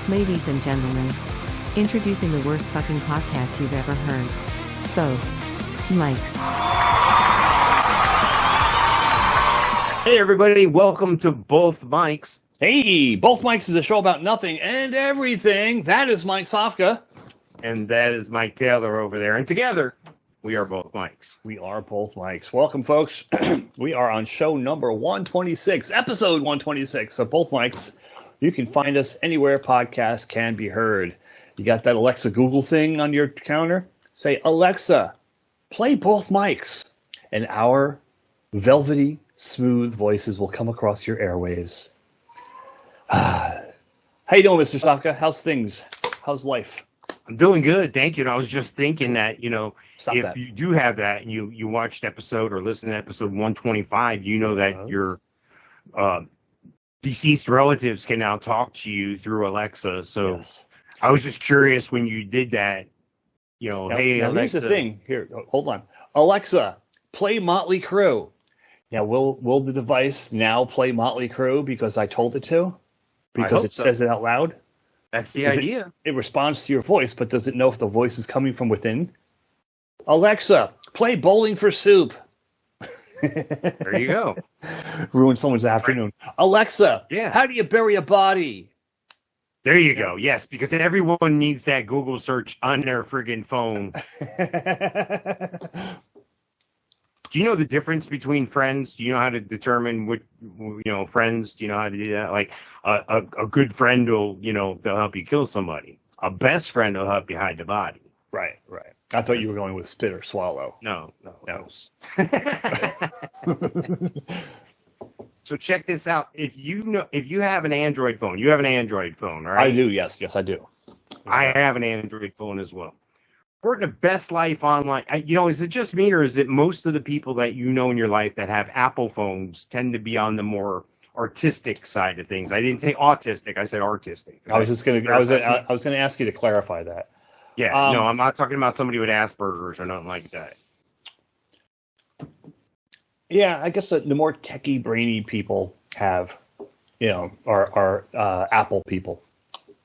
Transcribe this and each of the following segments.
Ladies and gentlemen, introducing the worst fucking podcast you've ever heard. Both mics. Hey everybody, welcome to Both Mics. Hey, Both Mics is a show about nothing and everything. That is Mike Sofka. And that is Mike Taylor over there. And together, we are Both Mics. We are Both Mics. Welcome, folks. We are on show number 126, episode 126 of Both Mics. You can find us anywhere podcasts can be heard. You got that Alexa Google thing on your counter? Say, Alexa, play Both Mics. And our velvety, smooth voices will come across your airwaves. How you doing, Mr. Sofka? How's things? How's life? I'm doing good, thank you. And I was just thinking that, Stop if that. you do have that and you watched episode or listened to episode 125, you know that your deceased relatives can now talk to you through Alexa. So Yes. I was just curious when you did that, Now, hey, now Alexa. here's the thing. Here, hold on. Alexa, play Motley Crue. Now, will the device now play Motley Crue because I told it to? Because it says it out loud? That's the idea. It responds to your voice, but does it know if the voice is coming from within? Alexa, play Bowling for Soup. There you go. Ruin someone's afternoon. Alexa, Yeah. how do you bury a body? There you go. Yes, because everyone needs that Google search on their friggin' phone. Do you know the difference between friends? Do you know how to determine what, friends? Do you know how to do that? Like a good friend will, they'll help you kill somebody. A best friend will help you hide the body. Right. I thought you were going with spit or swallow. No. No. So check this out. If you have an Android phone, you have an Android phone, right? I do. Yes, I do. I have an Android phone as well. We're the best life online. Is it just me or is it most of the people that you know in your life that have Apple phones tend to be on the more artistic side of things? I didn't say autistic. I said artistic. I was going to ask you to clarify that. Yeah, no, I'm not talking about somebody with Asperger's or nothing like that. Yeah, I guess the more techie, brainy people have, are Apple people.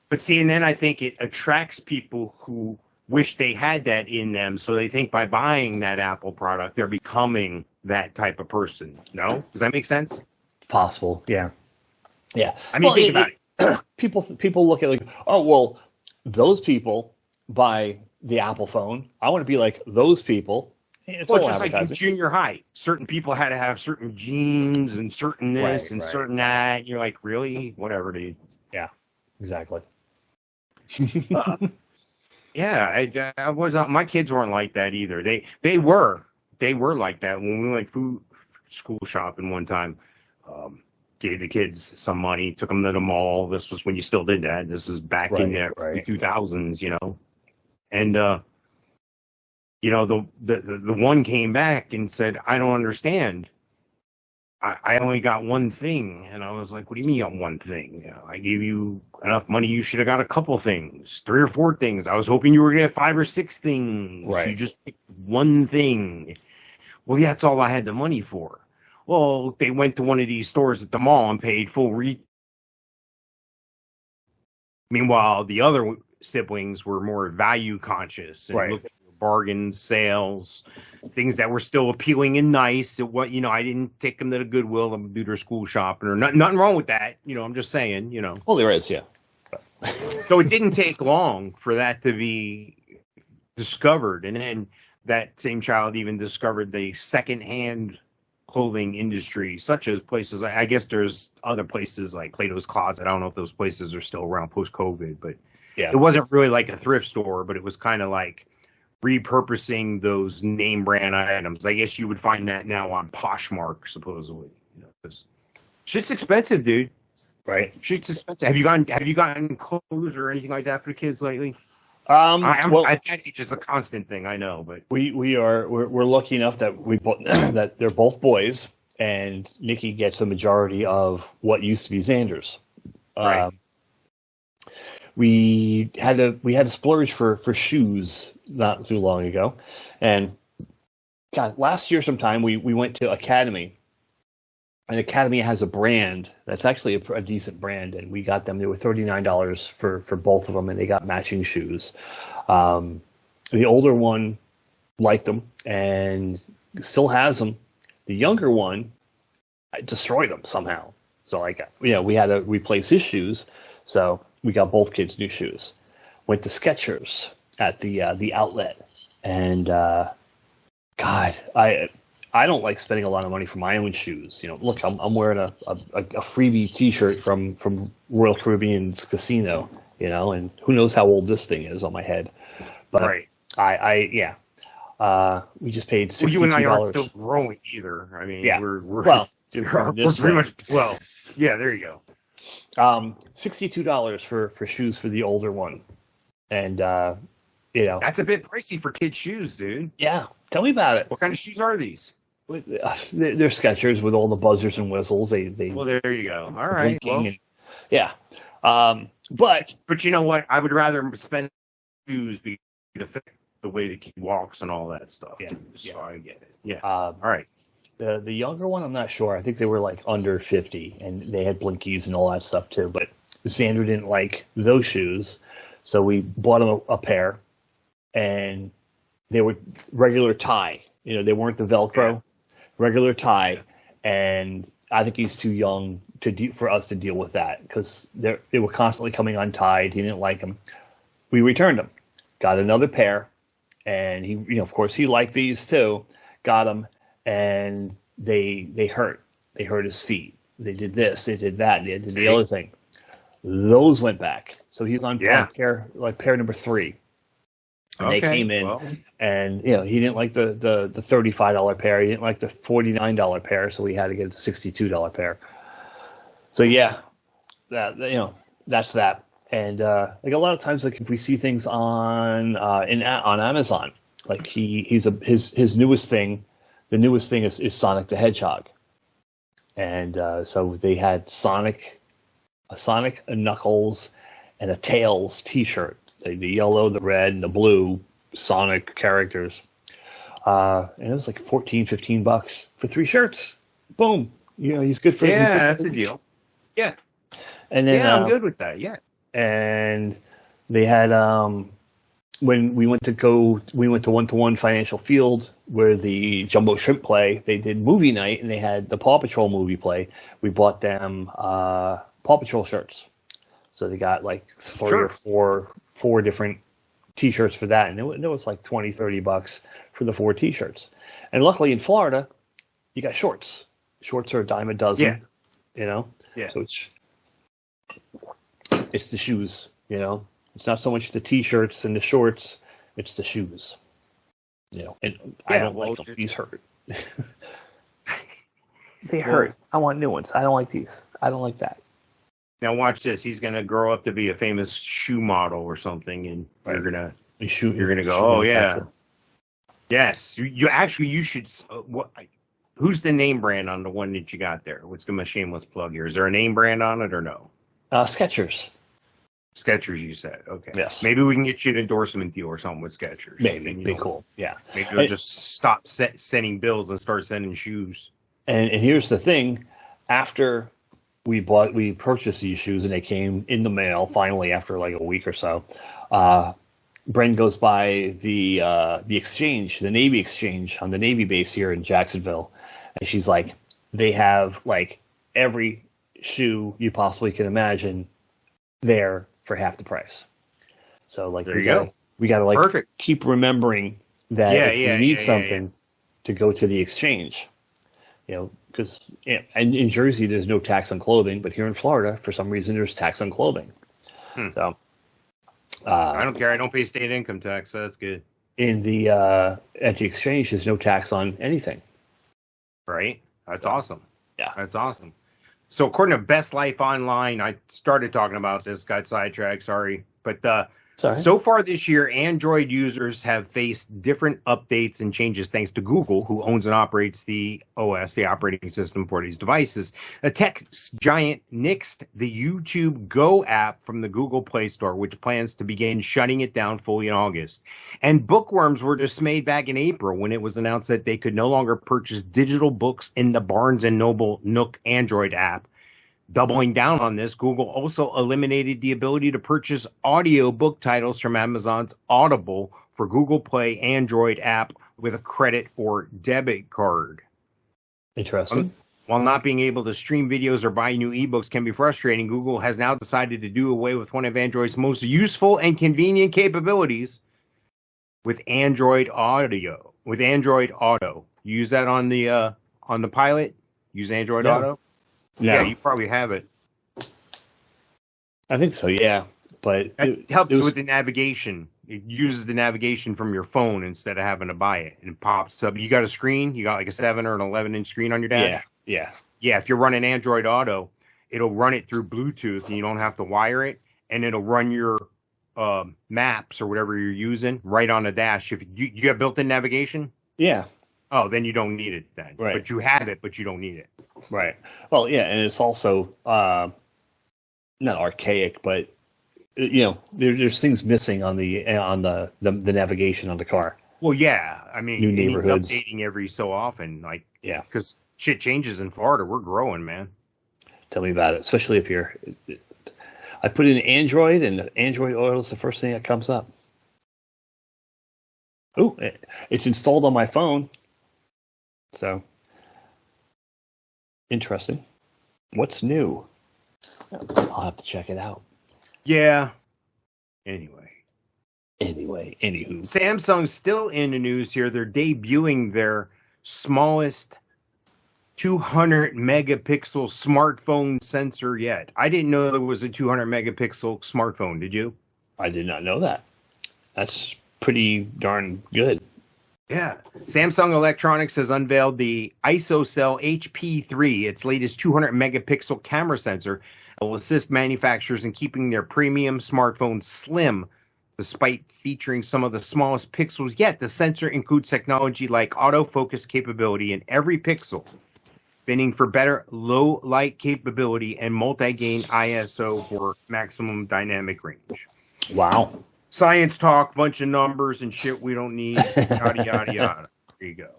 But see, and then I think it attracts people who wish they had that in them, so they think by buying that Apple product, they're becoming that type of person. No? Does that make sense? Possible, yeah. I mean, think about it. People look at it like, oh, well, those people buy the Apple phone. I want to be like those people. It's Well, all it's just like in advertising. junior high. Certain people had to have certain genes and certain this and certain that. You're like, really? Whatever, dude. Yeah, exactly. Yeah, I was. My kids weren't like that either. They were like that when we went food school shopping one time. Gave the kids some money, took them to the mall. This was when you still did that. This is back in the 2000s, and the one came back and said, "I don't understand. I only got one thing." And I was like, "What do you mean you got one thing? I gave you enough money. You should have got a couple things, 3 or 4 things. I was hoping you were going to get 5 or 6 things. Right. You just picked one thing." Well, yeah, that's all I had the money for. Well, they went to one of these stores at the mall and paid full retail. Meanwhile, the other siblings were more value conscious and looked at bargains, sales, things that were still appealing and nice. I didn't take them to the Goodwill and do their school shopping or nothing wrong with that. I'm just saying, Well, there is, yeah. So it didn't take long for that to be discovered. And then that same child even discovered the secondhand clothing industry, such as places, I guess there's other places like Plato's Closet. I don't know if those places are still around post-COVID, but Yeah. it wasn't really like a thrift store, but it was kind of like repurposing those name brand items. I guess you would find that now on Poshmark, supposedly. 'Cause shit's expensive, dude. Right. Shit's expensive. Have you gotten clothes or anything like that for the kids lately? Well, At that age, it's a constant thing. I know, but we're lucky enough that that they're both boys, and Nikki gets the majority of what used to be Xander's. Right. We had a splurge for shoes not too long ago, and God, last year sometime we went to Academy, And Academy has a brand that's actually a decent brand, and we got them. They were $39 for both of them, and they got matching shoes. The older one liked them and still has them. The younger one, I destroyed them somehow. So we had to replace his shoes, so we got both kids new shoes. Went to Skechers at the outlet, and God, I don't like spending a lot of money for my own shoes. Look, I'm wearing a freebie T-shirt from Royal Caribbean's casino, and who knows how old this thing is on my head. But right. We just paid $62. Well, you and I aren't still growing either. I mean, we're pretty much. Well, yeah, there you go. $62 for shoes for the older one, and that's a bit pricey for kids' shoes, dude. Yeah, tell me about it. What kind of shoes are these? They're Skechers with all the buzzers and whistles. Well, there you go. All right. Well, but you know what? I would rather spend shoes to fit the way the kid walks and all that stuff. Yeah. So I get it. Yeah. All right. The younger one, I'm not sure. I think they were like under 50, and they had blinkies and all that stuff too. But Xander didn't like those shoes, so we bought him a pair, and they were regular tie. They weren't the Velcro, regular tie, and I think he's too young for us to deal with that because they were constantly coming untied. He didn't like them. We returned them, got another pair, and he, of course, he liked these too. Got them, and they hurt. They hurt his feet. They did this. They did that. They did the other thing. Those went back. So he's on pair number 3. And they came in, and he didn't like the $35 pair. He didn't like the $49 pair, so we had to get the $62 pair. So that's that. And like a lot of times, like if we see things on Amazon, like his newest thing, the newest thing is Sonic the Hedgehog, and so they had a Sonic, a Knuckles, and a Tails T-shirt. The yellow, the red, and the blue Sonic characters. And it was like $15 for 3 shirts. Boom. He's good for that's a deal. Yeah. And then I'm good with that. Yeah. And they had when we went to 1-to-1 Financial Field where the Jumbo Shrimp play, they did movie night and they had the Paw Patrol movie play. We bought them Paw Patrol shirts. So they got like 3 or 4 different T-shirts for that, and it was like $20-$30 for the 4 T-shirts. And luckily in Florida, you got shorts. Shorts are a dime a dozen. Yeah. Yeah. So it's the shoes. It's not so much the T-shirts and the shorts; it's the shoes. And I don't like them. These hurt. They hurt. I want new ones. I don't like these. I don't like that. Now watch this. He's gonna grow up to be a famous shoe model or something, and you're gonna go, oh yeah, yes. You should. Who's the name brand on the one that you got there? What's my shameless plug here? Is there a name brand on it or no? Skechers. Skechers, you said. Okay. Yes. Maybe we can get you an endorsement deal or something with Skechers. Maybe. Be cool. Yeah. Maybe we'll just stop sending bills and start sending shoes. And here's the thing: after we purchased these shoes and they came in the mail finally after like a week or so, Bren goes by the exchange, the Navy exchange on the Navy base here in Jacksonville, and she's like, they have like every shoe you possibly can imagine there for half the price. So like we gotta like Perfect. keep remembering that if you need something to go to the exchange, because and in Jersey there's no tax on clothing, but here in Florida for some reason there's tax on clothing. So I don't care. I don't pay state income tax, so that's good. In the at the exchange, there's no tax on anything. Right? That's awesome. Yeah, that's awesome. So according to Best Life Online, I started talking about this, got sidetracked, sorry, but Sorry. So far this year, Android users have faced different updates and changes thanks to Google, who owns and operates the OS, the operating system for these devices. A tech giant nixed the YouTube Go app from the Google Play Store, which plans to begin shutting it down fully in August. And bookworms were dismayed back in April when it was announced that they could no longer purchase digital books in the Barnes & Noble Nook Android app. Doubling down on this, Google also eliminated the ability to purchase audio book titles from Amazon's Audible for Google Play Android app with a credit or debit card. Interesting. While not being able to stream videos or buy new ebooks can be frustrating, Google has now decided to do away with one of Android's most useful and convenient capabilities with Android Audio. With Android Auto. You use that on the Pilot? Use Android Auto? Yeah, you probably have it. I think so, yeah. But it helps with the navigation. It uses the navigation from your phone instead of having to buy it. And it pops up. You got a screen? You got like a 7 or an 11-inch screen on your dash? Yeah. Yeah, if you're running Android Auto, it'll run it through Bluetooth and you don't have to wire it. And it'll run your maps or whatever you're using right on the dash. If you have built-in navigation? Yeah. Oh, then you don't need it then. Right. But you have it, but you don't need it. Right. Well, yeah, and it's also not archaic, but there's things missing on the navigation on the car. Well, yeah. I mean, new neighborhoods, it's updating every so often. Like, yeah, because shit changes in Florida. We're growing, man. Tell me about it, especially up here. I put in Android, and Android Auto is the first thing that comes up. Oh, it's installed on my phone. So, interesting. What's new? I'll have to check it out. Yeah. Anyway, anywho. Samsung's still in the news here. They're debuting their smallest 200 megapixel smartphone sensor yet. I didn't know there was a 200 megapixel smartphone. Did you? I did not know that. That's pretty darn good. Yeah. Samsung Electronics has unveiled the ISOCELL HP3, its latest 200 megapixel camera sensor that will assist manufacturers in keeping their premium smartphones slim, despite featuring some of the smallest pixels. Yet the sensor includes technology like autofocus capability in every pixel, binning for better low light capability and multi-gain ISO for maximum dynamic range. Wow. Science talk, bunch of numbers and shit we don't need, yada, yada, yada. There you go.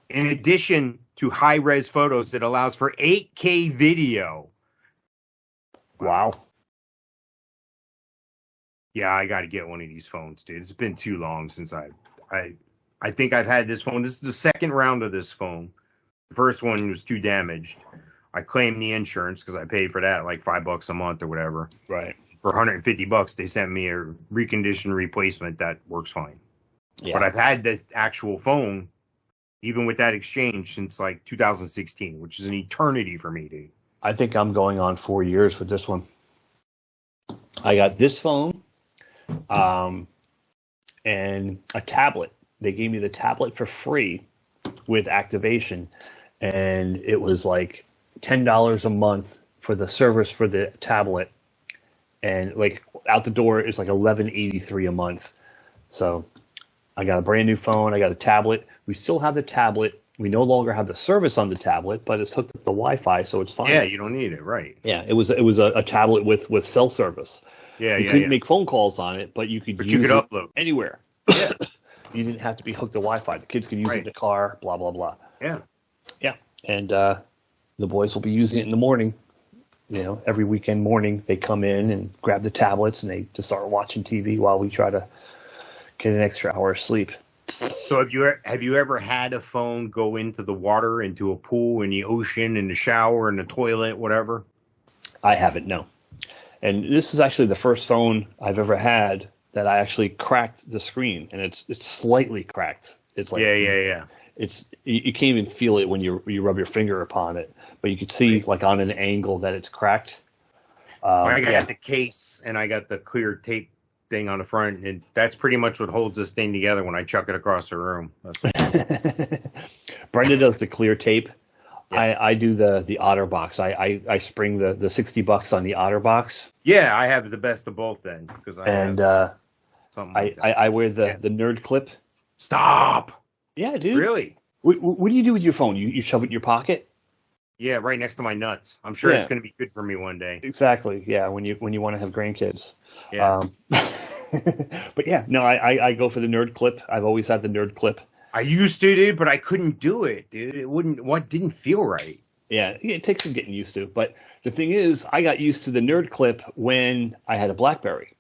In addition to high-res photos, it allows for 8K video. Wow. Yeah, I got to get one of these phones, dude. It's been too long since I think I've had this phone. This is the second round of this phone. The first one was too damaged. I claimed the insurance because I paid for that like $5 a month or whatever. Right. For $150, they sent me a reconditioned replacement that works fine. Yeah. But I've had this actual phone, even with that exchange, since like 2016, which is an eternity for me, dude. I think I'm going on 4 years with this one. I got this phone, and a tablet. They gave me the tablet for free with activation, and it was like $10 a month for the service for the tablet. And like out the door, it's like $11.83 a month. So I got a brand new phone. I got a tablet. We still have the tablet. We no longer have the service on the tablet, but it's hooked up to Wi-Fi, so it's fine. Yeah, you don't need it, right? Yeah, it was a tablet with cell service. Yeah, you couldn't make phone calls on it, but you could use it upload anywhere. Yeah, you didn't have to be hooked to Wi-Fi. The kids could use it in the car. Blah blah blah. Yeah, yeah, and the boys will be using it in the morning. You know, every weekend morning they come in and grab the tablets and they just start watching TV while we try to get an extra hour of sleep. So have you ever had a phone go into the water, into a pool, in the ocean, in the shower, in the toilet, whatever? I haven't, no. And this is actually the first phone I've ever had that I actually cracked the screen, and it's slightly cracked. It's like yeah. It's you can't even feel it when you rub your finger upon it, but you could see like on an angle that it's cracked. I got the case and I got the clear tape thing on the front, and that's pretty much what holds this thing together when I chuck it across the room. Brenda does the clear tape I do the OtterBox. I spring the $60 on the OtterBox. Yeah, I have the best of both then because something like that. I wear the nerd clip. Stop. Yeah, dude. Really? What do you do with your phone? You shove it in your pocket? Yeah, right next to my nuts. I'm sure it's going to be good for me one day. Exactly. Yeah, when you want to have grandkids. Yeah. But yeah, no, I go for the nerd clip. I've always had the nerd clip. I used to, dude, but I couldn't do it, dude. It didn't feel right. Yeah, it takes some getting used to. But the thing is, I got used to the nerd clip when I had a BlackBerry.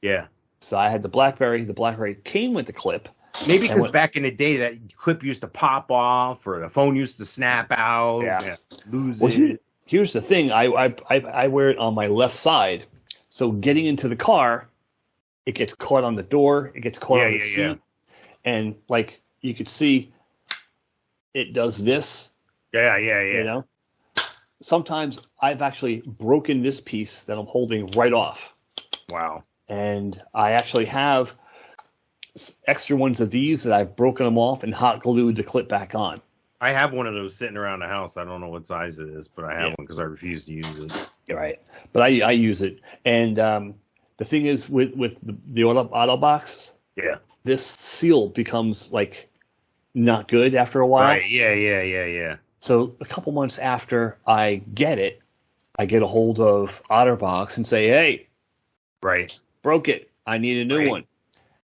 Yeah. So I had the BlackBerry. The BlackBerry came with the clip. Maybe because back in the day, that clip used to pop off, or the phone used to snap out. Yeah. Lose it. Here's the thing. I wear it on my left side. So getting into the car, it gets caught on the door. It gets caught on the seat. Yeah. And like you could see, it does this. Yeah. You know? Sometimes I've actually broken this piece that I'm holding right off. Wow. And I actually have extra ones of these that I've broken them off and hot glued the clip back on. I have one of those sitting around the house. I don't know what size it is, but I have one because I refuse to use it. Right. But I use it. And the thing is with the auto box, this seal becomes like not good after a while. Right. Yeah. So a couple months after I get it, I get a hold of OtterBox and say, hey, broke it. I need a new one.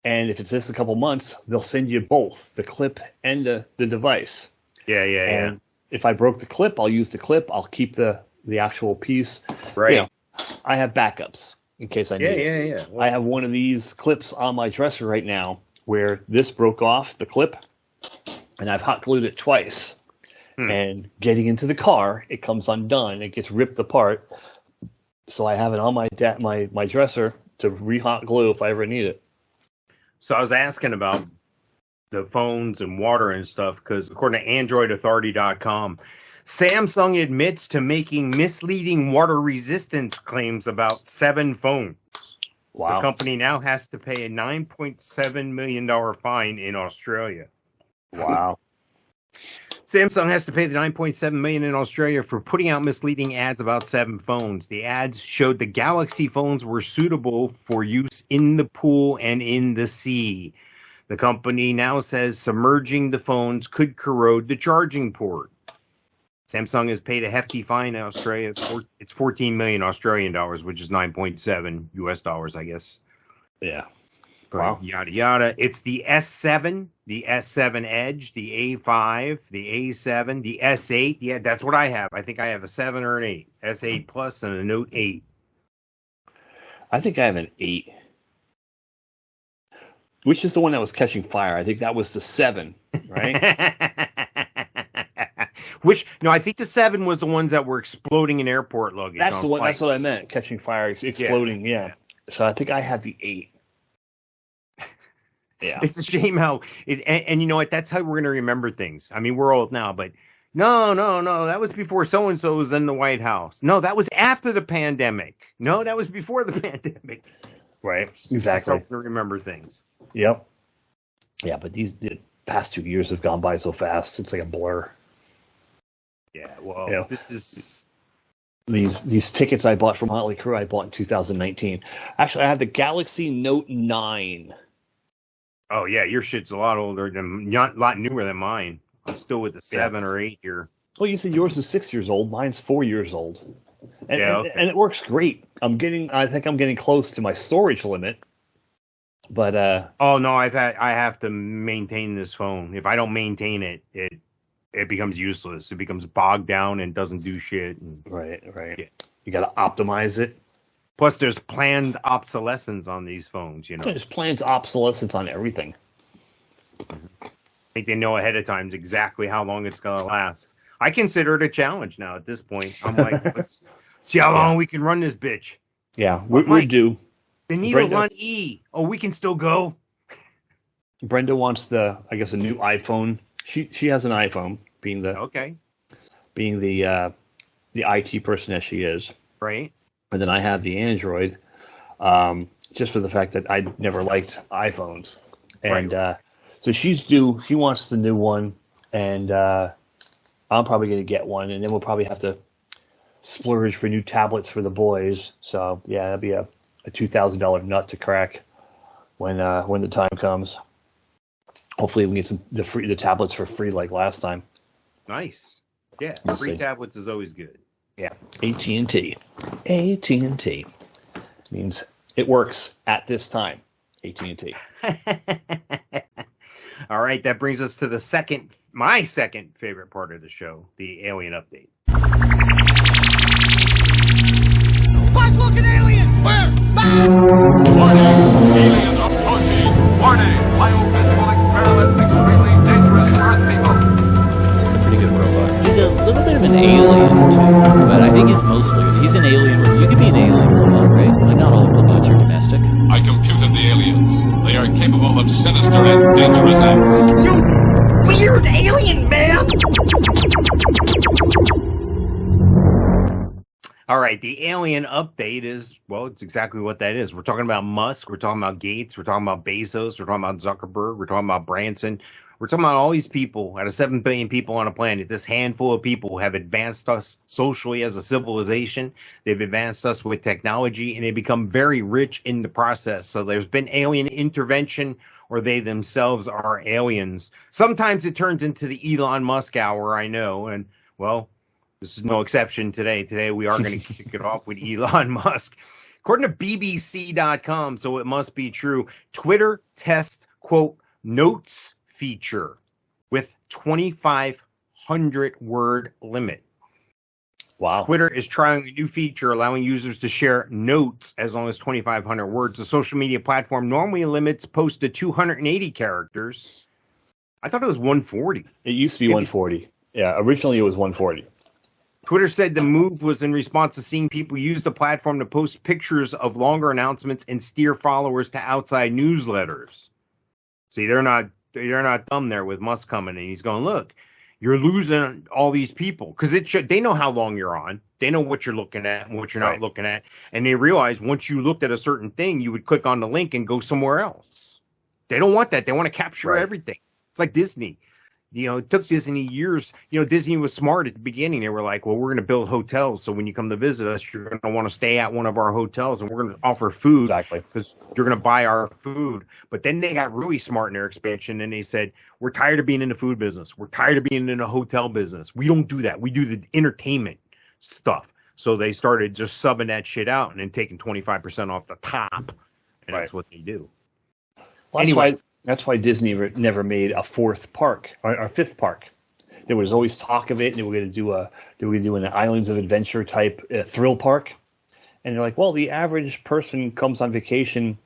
And if it's just a couple months, they'll send you both, the clip and the device. Yeah. And if I broke the clip, I'll use the clip. I'll keep the actual piece. Right. You know, I have backups in case I need it. Yeah. Well, I have one of these clips on my dresser right now where this broke off, the clip, and I've hot glued it twice. And getting into the car, it comes undone. It gets ripped apart. So I have it on my dresser to re-hot glue if I ever need it. So I was asking about the phones and water and stuff because according to AndroidAuthority.com, Samsung admits to making misleading water resistance claims about 7 phones. Wow. The company now has to pay a $9.7 million fine in Australia. Wow. Samsung has to pay the $9.7 million in Australia for putting out misleading ads about 7 phones. The ads showed the Galaxy phones were suitable for use in the pool and in the sea. The company now says submerging the phones could corrode the charging port. Samsung has paid a hefty fine in Australia. It's 14 million Australian dollars, which is 9.7 US dollars, I guess. Yeah. Wow. Yada, yada. It's the S7, the S7 Edge, the A5, the A7, the S8. Yeah, that's what I have. I think I have a 7 or an 8. S8 Plus and a Note 8. I think I have an 8. Which is the one that was catching fire? I think that was the 7, right? I think the 7 was the ones that were exploding in airport luggage. That's the one. Flights. That's what I meant. Catching fire, exploding. Yeah. So I think I have the 8. Yeah. It's a shame how and you know what? That's how we're going to remember things. I mean, we're old now, but no. That was before so-and-so was in the White House. No, that was after the pandemic. No, that was before the pandemic. Right. Exactly. That's how we're going to remember things. Yep. Yeah, but the past 2 years have gone by so fast. It's like a blur. Yeah. Well, This is these tickets I bought from Motley Crue. I bought in 2019. Actually, I have the Galaxy Note 9. Oh yeah, your shit's a lot older than, a lot newer than mine. I'm still with the 7 or 8 here. Well, you said yours is 6 years old. Mine's 4 years old, and, okay. and it works great. I think I'm getting close to my storage limit. But oh no, I have to maintain this phone. If I don't maintain it, it becomes useless. It becomes bogged down and doesn't do shit. Right. Yeah. You got to optimize it. Plus, there's planned obsolescence on these phones, you know. There's planned obsolescence on everything. I think they know ahead of time exactly how long it's going to last. I consider it a challenge now at this point. I'm like, let's see how long we can run this bitch. Yeah, we're due. The needle's on E. Oh, we can still go. Brenda wants a new iPhone. She has an iPhone, being the IT person as she is. Right. And then I have the Android, just for the fact that I never liked iPhones. And so she's due. She wants the new one. And I'm probably going to get one, and then we'll probably have to splurge for new tablets for the boys. So yeah, that'd be a $2,000 nut to crack when the time comes. Hopefully, we can get the tablets for free like last time. Nice. Yeah, We'll free see. tablets is always good. Yeah, AT&T means it works at this time. AT&T. All right, that brings us to my second favorite part of the show, the alien update. Buzz, look, an alien! Where? Warning! Alien approaching! Warning! Biophysical experiments extremely dangerous to Earth people! It's a pretty good robot. He's a little bit of an alien, too. But I think he's an alien. You could be an alien robot, right? Like, not all robots are domestic. I computed the aliens. They are capable of sinister and dangerous acts. You weird alien man! All right, the alien update is, well, it's exactly what that is. We're talking about Musk, we're talking about Gates, we're talking about Bezos, we're talking about Zuckerberg, we're talking about Branson. We're talking about all these people, out of 7 billion people on a planet, this handful of people have advanced us socially as a civilization. They've advanced us with technology, and they become very rich in the process. So there's been alien intervention, or they themselves are aliens. Sometimes it turns into the Elon Musk hour, I know, and, well, this is no exception today. Today we are going to kick it off with Elon Musk. According to BBC.com, so it must be true, Twitter tests, quote, notes feature with 2,500 word limit. Wow. Twitter is trying a new feature allowing users to share notes as long as 2,500 words. The social media platform normally limits posts to 280 characters. I thought it was 140. It used to be 140. Yeah, originally it was 140. Twitter said the move was in response to seeing people use the platform to post pictures of longer announcements and steer followers to outside newsletters. See, they're not dumb there with Musk coming, and he's going, look, you're losing all these people because they know how long you're on. They know what you're looking at and what you're not looking at. And they realize once you looked at a certain thing, you would click on the link and go somewhere else. They don't want that. They want to capture everything. It's like Disney. You know, it took Disney years. You know, Disney was smart at the beginning. They were like, well, we're going to build hotels. So when you come to visit us, you're going to want to stay at one of our hotels, and we're going to offer food. Exactly. Because you're going to buy our food. But then they got really smart in their expansion, and they said, we're tired of being in the food business. We're tired of being in the hotel business. We don't do that. We do the entertainment stuff. So they started just subbing that shit out and then taking 25% off the top. And that's what they do. Well, anyway. That's why Disney never made a fourth park or fifth park. There was always talk of it, and they were going to do an Islands of Adventure type thrill park. And they're like, well, the average person comes on vacation,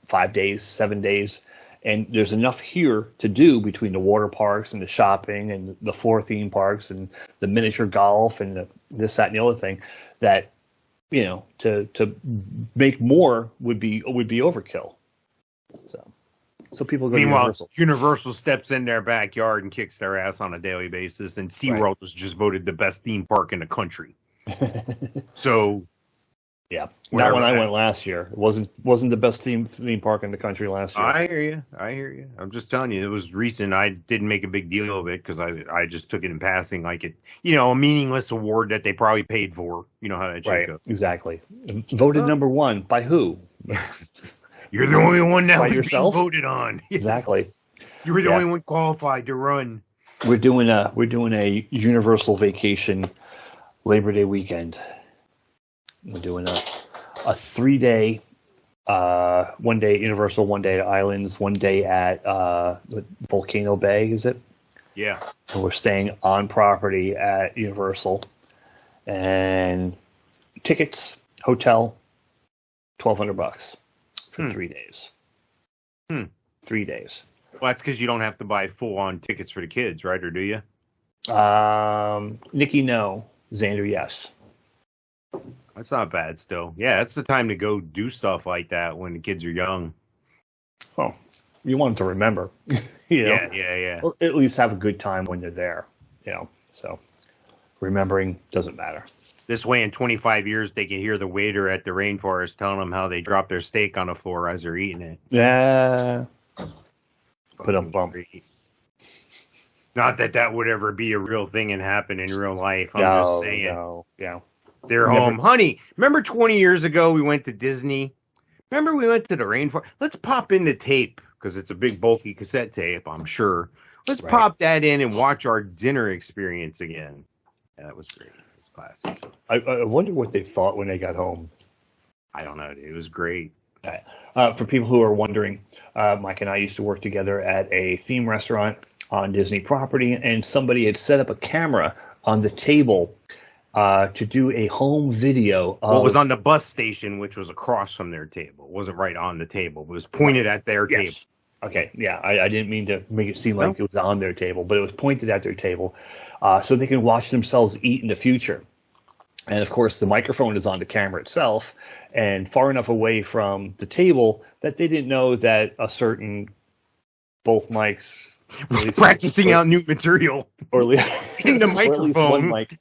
5 days, 7 days, and there's enough here to do between the water parks and the shopping and the 4 theme parks and the miniature golf and this, that, and the other thing that, to make more would be overkill. So people go Meanwhile, to Universal. Universal steps in their backyard and kicks their ass on a daily basis, and SeaWorld was just voted the best theme park in the country. So, yeah, not when I went last year. It wasn't the best theme park in the country last year. I hear you. I'm just telling you, it was recent. I didn't make a big deal of it because I just took it in passing, like it, a meaningless award that they probably paid for. You know how that shit goes. Exactly. Voted number one by who? You're the only one that was being yourself? voted on. Exactly. You were the only one qualified to run. We're doing a Universal vacation Labor Day weekend. We're doing a 3-day, 1 day at Universal, 1 day at Islands, 1 day at Volcano Bay, is it? Yeah. So we're staying on property at Universal, and tickets, hotel, $1,200 for 3 days. 3 days. Well, that's because you don't have to buy full-on tickets for the kids, right? Or do you? Nikki, no. Xander, yes. That's not bad still. Yeah, that's the time to go do stuff like that when the kids are young. Oh, you want them to remember. Yeah. Or at least have a good time when they're there. So remembering doesn't matter. This way, in 25 years, they can hear the waiter at the rainforest telling them how they dropped their steak on the floor as they're eating it. Yeah. Put a bump. Not that that would ever be a real thing and happen in real life. I'm just saying. No, yeah. They're home. Honey, remember 20 years ago we went to Disney? Remember we went to the rainforest? Let's pop in the tape, because it's a big, bulky cassette tape, I'm sure. Let's pop that in and watch our dinner experience again. Yeah, that was great. It was classic. I wonder what they thought when they got home. I don't know. It was great. For people who are wondering, Mike and I used to work together at a theme restaurant on Disney property, and somebody had set up a camera on the table to do a home video. Well, it was on the bus station, which was across from their table. It wasn't right on the table. It was pointed at their table. Okay, yeah, I didn't mean to make it seem like it was on their table, but it was pointed at their table so they can watch themselves eat in the future. And, of course, the microphone is on the camera itself and far enough away from the table that they didn't know that a certain both mics practicing out new material or in the microphone. Or at least one mic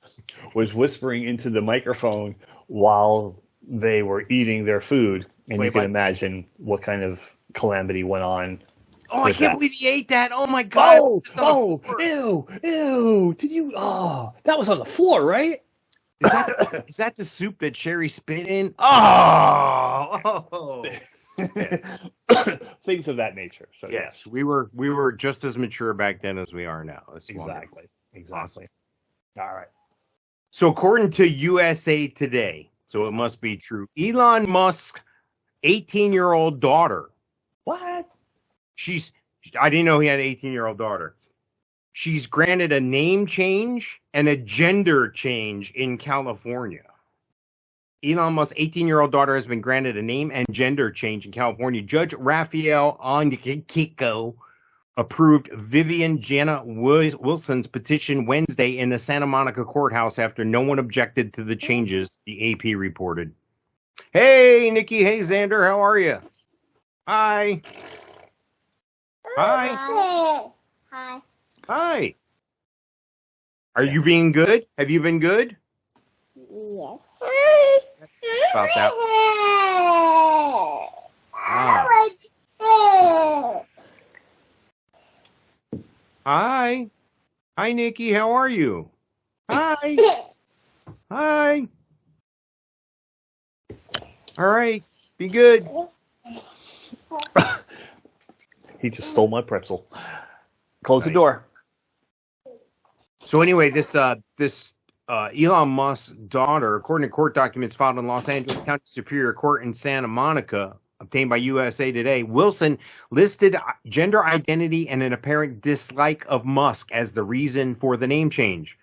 was whispering into the microphone while they were eating their food. And you can imagine what kind of calamity went on. Oh, I can't believe he ate that. Oh, my God. Ew. Did you? Oh, that was on the floor, right? Is that the soup that Sherry spit in? Oh. Things of that nature. So yes, we were just as mature back then as we are now. Exactly. Awesome. All right. So according to USA Today, so it must be true, Elon Musk's 18-year-old daughter. What? I didn't know he had an 18-year-old daughter. She's granted a name change and a gender change in California. Elon Musk's 18-year-old daughter has been granted a name and gender change in California. Judge Raphael Ondikico approved Vivian Jana Wilson's petition Wednesday in the Santa Monica courthouse after no one objected to the changes, the AP reported. Hey, Nikki. Hey, Xander. How are you? Hi. Hi. Are you being good? Have you been good? Yes. About that. Hi. Hi, Nikki. How are you? Hi. Hi. All right. Be good. He just stole my pretzel. Close the door. So anyway, this Elon Musk's daughter, according to court documents filed in Los Angeles County Superior Court in Santa Monica, obtained by USA Today, Wilson listed gender identity and an apparent dislike of Musk as the reason for the name change.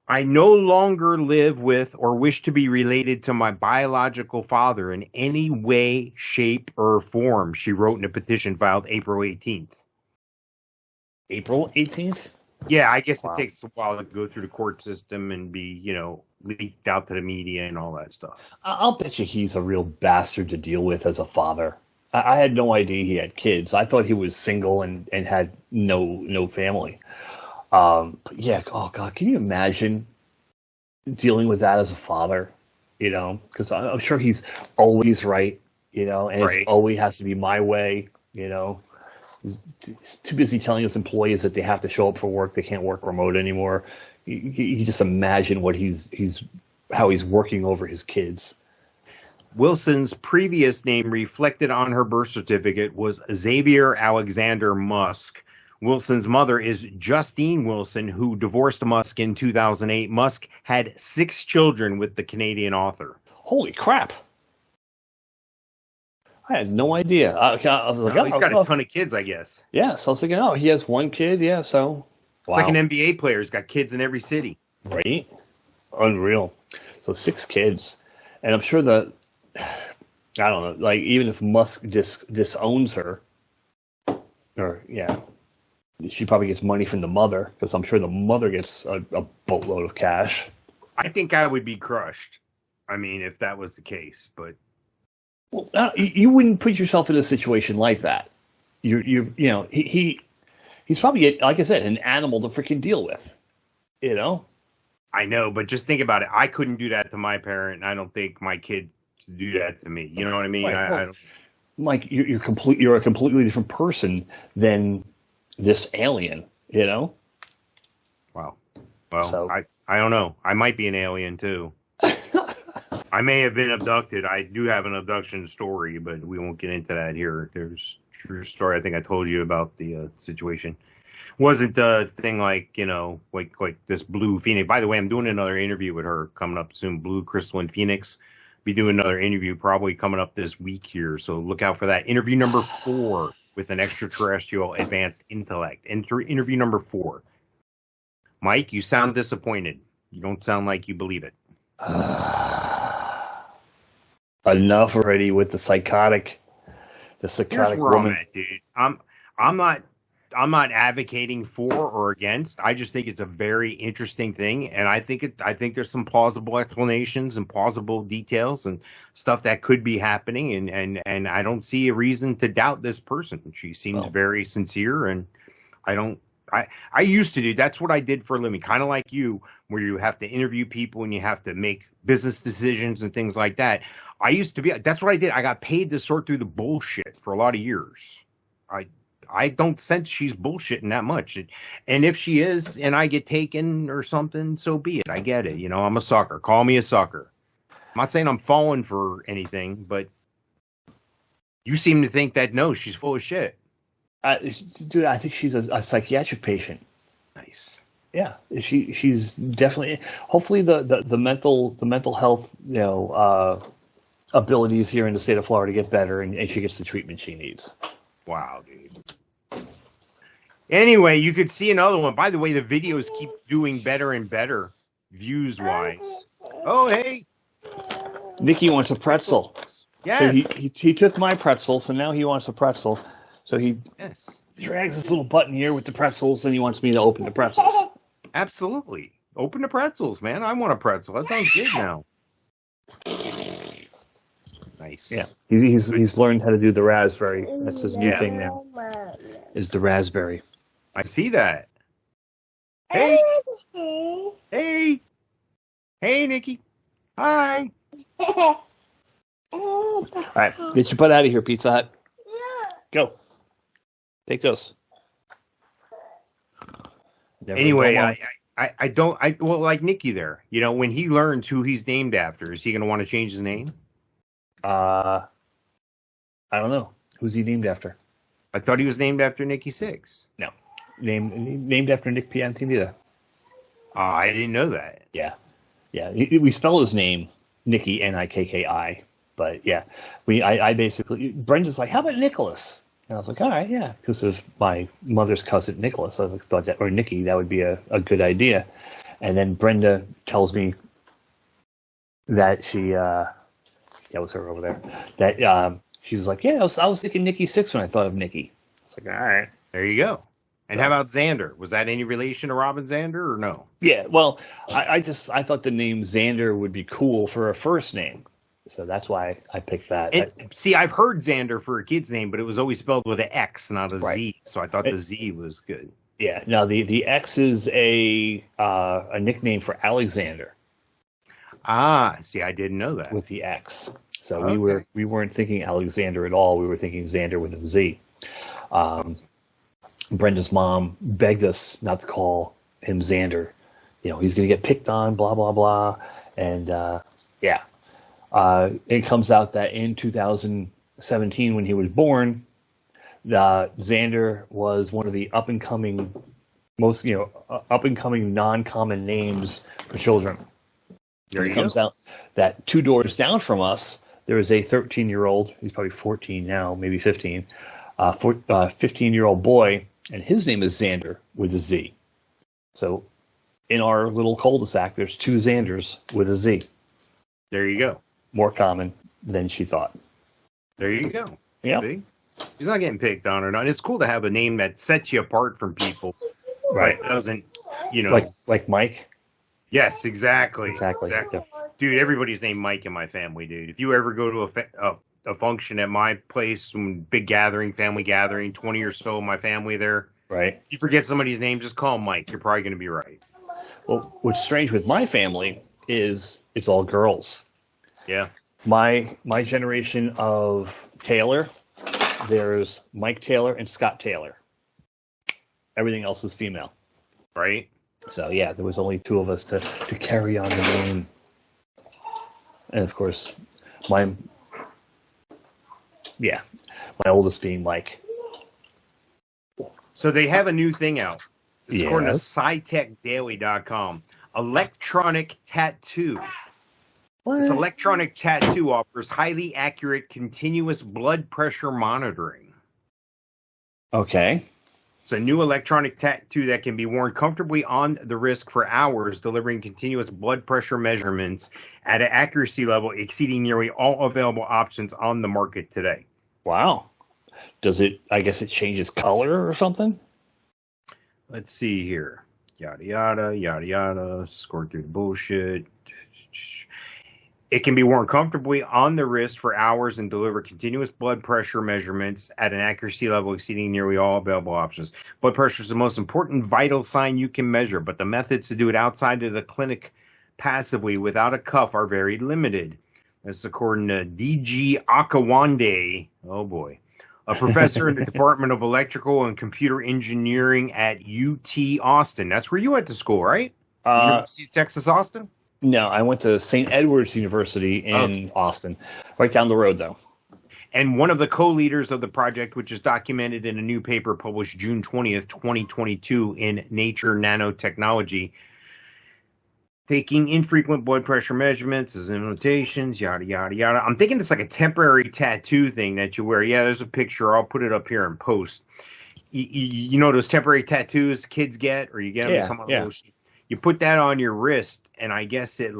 I no longer live with or wish to be related to my biological father in any way, shape, or form, she wrote in a petition filed April 18th. April 18th? Yeah, I guess it takes a while to go through the court system and be, leaked out to the media and all that stuff. I'll bet you he's a real bastard to deal with as a father. I had no idea he had kids. I thought he was single and had no family. Yeah, oh God, can you imagine dealing with that as a father? Because I'm sure he's always right, and it always has to be my way, He's too busy telling his employees that they have to show up for work. They can't work remote anymore. You just imagine what how he's working over his kids. Wilson's previous name reflected on her birth certificate was Xavier Alexander Musk. Wilson's mother is Justine Wilson, who divorced Musk in 2008. Musk had 6 children with the Canadian author. Holy crap. I had no idea. I was like, he's got a ton of kids, I guess. Yeah, so I was thinking, he has one kid. Yeah, so. It's like an NBA player. He's got kids in every city. Right? Unreal. So 6 kids. And I'm sure I don't know, like even if Musk disowns her, or, she probably gets money from the mother, because I'm sure the mother gets a boatload of cash. I think I would be crushed. I mean, if that was the case, but. Well, you wouldn't put yourself in a situation like that. He's probably, like I said, an animal to freaking deal with. I know, but just think about it. I couldn't do that to my parent, and I don't think my kid could do that to me. You know what I mean? Right. I don't. Mike, you're a completely different person than this alien. Wow. Well, So- I don't know. I might be an alien too. I may have been abducted. I do have an abduction story, but we won't get into that here. There's a true story. I think I told you about the situation. Wasn't a thing like, like this Blue Phoenix. By the way, I'm doing another interview with her coming up soon. Blu Crystalline Phoenix. Be doing another interview probably coming up this week here. So look out for that. Interview number 4 with an extraterrestrial advanced intellect. Interview number 4. Mike, you sound disappointed. You don't sound like you believe it. Enough already with the psychotic Here's where woman. I'm at, dude. I'm not advocating for or against. I just think it's a very interesting thing, and I think there's some plausible explanations and plausible details and stuff that could be happening, and I don't see a reason to doubt this person. She seems very sincere, and I used to do. That's what I did for a living, kind of like you, where you have to interview people and you have to make business decisions and things like that. I used to be. That's what I did. I got paid to sort through the bullshit for a lot of years. I don't sense she's bullshitting that much. And if she is, and I get taken or something, so be it. I get it. I'm a sucker. Call me a sucker. I'm not saying I'm falling for anything, but you seem to think that no, she's full of shit. Dude, I think she's a psychiatric patient. Nice. Yeah, she's definitely. Hopefully, the mental health abilities here in the state of Florida get better, and she gets the treatment she needs. Wow, dude. Anyway, you could see another one. By the way, the videos keep doing better and better views wise. Oh, hey. Nikki wants a pretzel. Yes. So he took my pretzel, so now he wants a pretzel. So he drags this little button here with the pretzels, and he wants me to open the pretzels. Absolutely. Open the pretzels, man. I want a pretzel. That sounds good now. Nice. Yeah. He's learned how to do the raspberry. That's his new thing now. Is the raspberry. I see that. Hey. Hey. Hey, Nikki. Hi. All right. Get your butt out of here, Pizza Hut. Go. Take those. Anyway, well, like Nikki there, when he learns who he's named after, is he going to want to change his name? I don't know. Who's he named after? I thought he was named after Nikki Sixx. No. Named after Nick Piantinita. I didn't know that. Yeah. Yeah. We spell his name Nikki, Nikki. But yeah, I basically, Brenda's like, how about Nicholas? And I was like, all right, yeah, because of my mother's cousin Nicholas. I thought that, or Nikki, that would be a good idea. And then Brenda tells me that that was her over there, that she was like, yeah, I was thinking Nikki Sixx when I thought of Nikki. It's like, all right. There you go. And how about Xander? Was that any relation to Robin Xander or no? Yeah, well, I thought the name Xander would be cool for a first name. So that's why I picked that. See, I've heard Xander for a kid's name, but it was always spelled with an X, not a Z. So I thought the Z was good. Yeah. Now the X is a nickname for Alexander. See, I didn't know that. With the X. So we weren't thinking Alexander at all. We were thinking Xander with a Z. Brenda's mom begged us not to call him Xander. He's going to get picked on, blah blah blah, and yeah. It comes out that in 2017, when he was born, Xander was one of the up and coming non-common names for children. It comes out that 2 doors down from us, there is a 13-year-old. He's probably 14 now, maybe 15. 15-year-old boy, and his name is Xander with a Z. So, in our little cul-de-sac, there's 2 Xanders with a Z. There you go. More common than she thought. There you go. Yeah. He's not getting picked on or not. It's cool to have a name that sets you apart from people. Right. But doesn't, Like Mike? Yes, exactly. Exactly. Yeah. Dude, everybody's named Mike in my family, dude. If you ever go to a function at my place, big gathering, family gathering, 20 or so of my family there. Right. If you forget somebody's name, just call Mike. You're probably going to be right. Well, what's strange with my family is it's all girls. Yeah. My generation of Taylor, there's Mike Taylor and Scott Taylor. Everything else is female. Right? So yeah, there was only two of us to carry on the name. And of course, my oldest being Mike. So they have a new thing out. It's according to Yes. SciTechDaily.com. Electronic tattoo. What? This electronic tattoo offers highly accurate continuous blood pressure monitoring. Okay. It's a new electronic tattoo that can be worn comfortably on the wrist for hours, delivering continuous blood pressure measurements at an accuracy level exceeding nearly all available options on the market today. Wow. Does it? I guess it changes color or something. Let's see here. Yada, yada, yada, yada. Score through the bullshit. It can be worn comfortably on the wrist for hours and deliver continuous blood pressure measurements at an accuracy level exceeding nearly all available options. Blood pressure is the most important vital sign you can measure, but the methods to do it outside of the clinic passively without a cuff are very limited. That's according to D.G. Akawande. Oh, boy. A professor in the Department of Electrical and Computer Engineering at UT Austin. That's where you went to school, right? University of Texas, Austin? No, I went to St. Edward's University in Austin, right down the road, though. And one of the co-leaders of the project, which is documented in a new paper published June 20th, 2022 in Nature Nanotechnology, taking infrequent blood pressure measurements as limitations, yada, yada, yada. I'm thinking it's like a temporary tattoo thing that you wear. Yeah, there's a picture. I'll put it up here in post. You know those temporary tattoos kids get, or you get them you put that on your wrist, and I guess it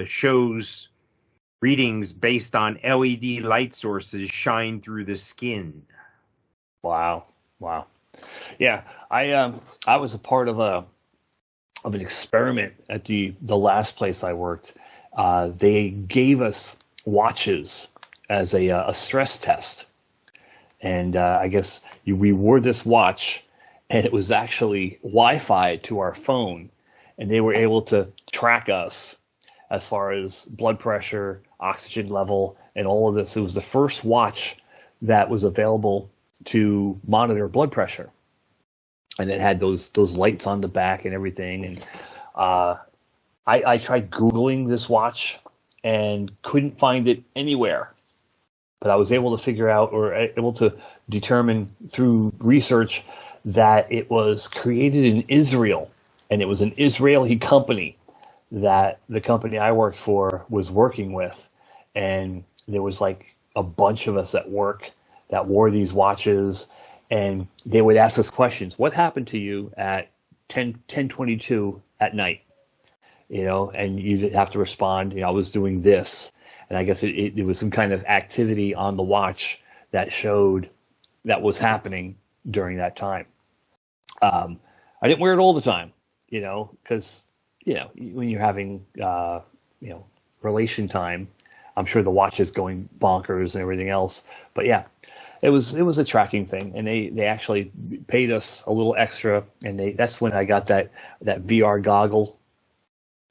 shows readings based on LED light sources shine through the skin. Wow. Yeah, I was a part of an experiment at the last place I worked. They gave us watches as a stress test, and I guess we wore this watch, and it was actually Wi-Fi to our phone, and they were able to track us as far as blood pressure, oxygen level, and all of this. It was the first watch that was available to monitor blood pressure, and it had those lights on the back and everything. And I tried Googling this watch and couldn't find it anywhere, but I was able to figure out, or able to determine through research, that it was created in Israel, and it was an Israeli company that the company I worked for was working with. And there was like a bunch of us at work that wore these watches, and they would ask us questions. What happened to you at 10:22 at night? And you'd have to respond, I was doing this. And I guess it was some kind of activity on the watch that showed that was happening during that time. I didn't wear it all the time, because, when you're having, relation time, I'm sure the watch is going bonkers and everything else. But yeah, it was a tracking thing, and they actually paid us a little extra, and that's when I got that VR goggle.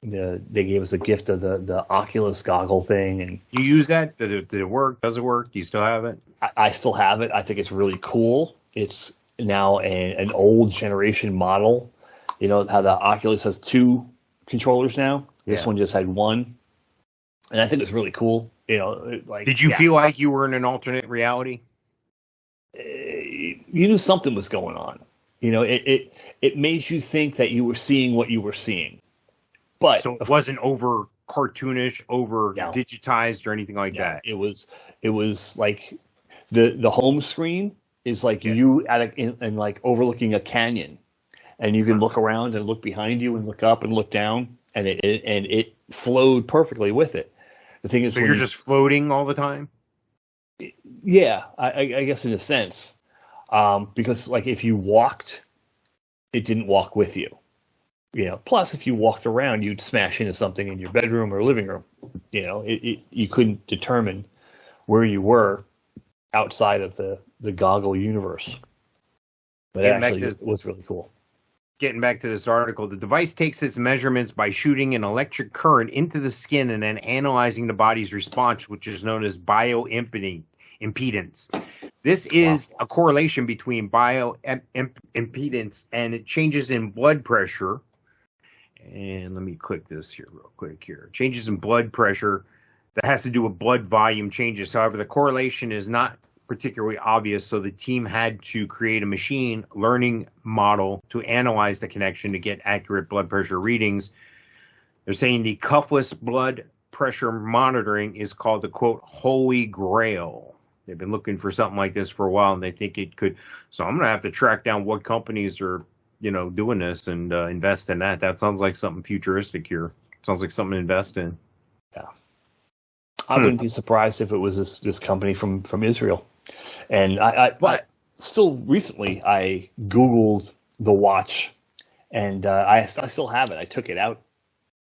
They gave us a gift of the Oculus goggle thing. And you use that? Did it work? Does it work? Do you still have it? I still have it. I think it's really cool. It's now an old generation model. How the Oculus has two controllers now. This one just had one, and I think it's really cool. Did you feel like you were in an alternate reality? You knew something was going on. It made you think that you were seeing what you were seeing, but so it wasn't over cartoonish, over digitized, or anything like that. It was like the home screen is like you in like overlooking a canyon, and you can look around and look behind you and look up and look down, and it flowed perfectly with it. The thing is, so you're just floating all the time. Yeah, I guess in a sense, because like if you walked, it didn't walk with you. Plus if you walked around, you'd smash into something in your bedroom or living room. You couldn't determine where you were outside of the goggle universe. But it actually was really cool. Getting back to this article, the device takes its measurements by shooting an electric current into the skin and then analyzing the body's response, which is known as bioimpedance. This is a correlation between bioimpedance and changes in blood pressure And let me click this here real quick here. Changes in blood pressure. That has to do with blood volume changes. However, the correlation is not particularly obvious, so the team had to create a machine learning model to analyze the connection to get accurate blood pressure readings. They're saying the cuffless blood pressure monitoring is called the, quote, holy grail. They've been looking for something like this for a while, and they think it could. So I'm going to have to track down what companies are, doing this and invest in that. That sounds like something futuristic here. Sounds like something to invest in. Yeah. I wouldn't be surprised if it was this company from Israel. And I still recently I Googled the watch, and I still have it. I took it out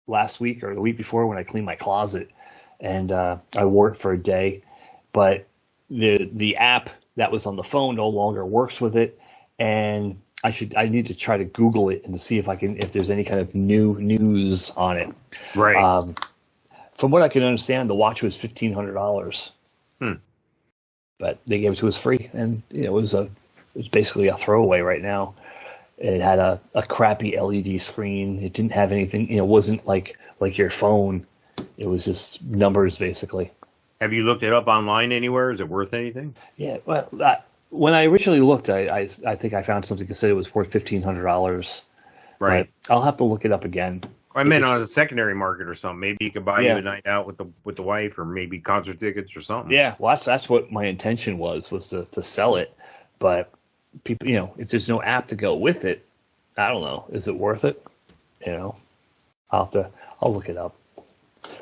last week or the week before when I cleaned my closet, and I wore it for a day. But the app that was on the phone no longer works with it, and I need to try to Google it and see if there's any kind of new news on it. Right. From what I can understand, the watch was $1,500. But they gave it to us free, and it was basically a throwaway right now. It had a crappy LED screen. It didn't have anything. It wasn't like your phone. It was just numbers basically. Have you looked it up online anywhere? Is it worth anything? Yeah. Well, when I originally looked, I think I found something that said it was worth $1,500. Right. But I'll have to look it up again. I meant on a secondary market or something. Maybe you could buy you a night out with the wife, or maybe concert tickets or something. Yeah, well, that's what my intention was to sell it. But people, if there's no app to go with it, I don't know. Is it worth it? I'll look it up.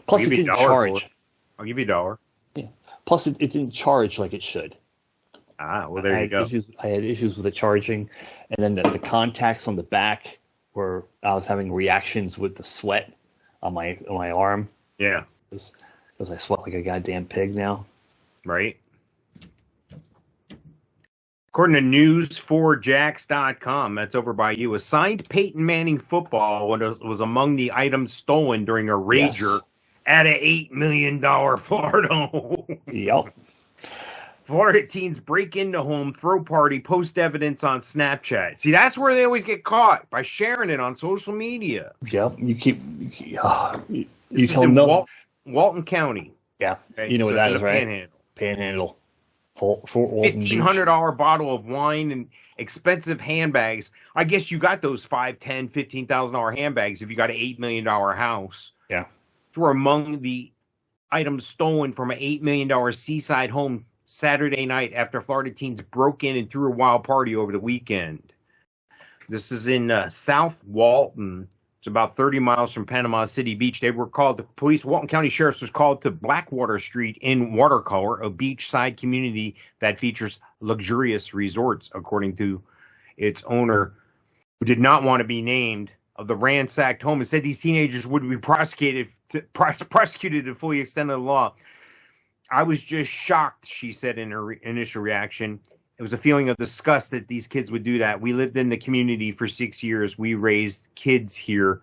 Plus, it didn't charge. I'll give you $1. Yeah. Plus, it didn't charge like it should. Ah, well, there you go. I had issues with the charging, and then the contacts on the back where I was having reactions with the sweat on my arm. Yeah. Because I sweat like a goddamn pig now. Right. According to news4jax.com, that's over by you, a signed Peyton Manning football was among the items stolen during a rager at an $8 million Florida home. Yep. Florida teens break into home, throw party, post evidence on Snapchat. See, that's where they always get caught, by sharing it on social media. Yep. You tell them Walton County. Yeah. Okay? You know what that is, right? Panhandle. Panhandle. Fort Walton Beach. $1,500 bottle of wine and expensive handbags. I guess you got those $5,000, $10,000, $15,000 handbags if you got an $8 million house. Yeah. Were among the items stolen from an $8 million seaside home Saturday night after Florida teens broke in and threw a wild party over the weekend. This is in South Walton. It's about 30 miles from Panama City Beach. They were called, the police, Walton County Sheriff's was called to Blackwater Street in Watercolor, a beachside community that features luxurious resorts, according to its owner, who did not want to be named, of the ransacked home, and said these teenagers would be prosecuted to fully extent of the law. I was just shocked, she said in her initial reaction. It was a feeling of disgust that these kids would do that. We lived in the community for 6 years. We raised kids here.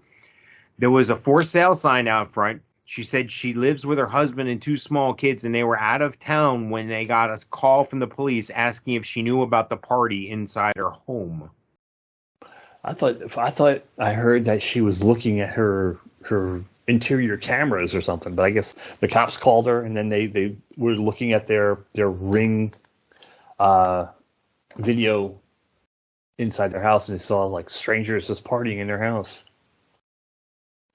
There was a for sale sign out front. She said she lives with her husband and 2 small kids, and they were out of town when they got a call from the police asking if she knew about the party inside her home. I thought I heard that she was looking at her interior cameras or something, but I guess the cops called her, and then they were looking at their Ring video inside their house, and they saw like strangers just partying in their house.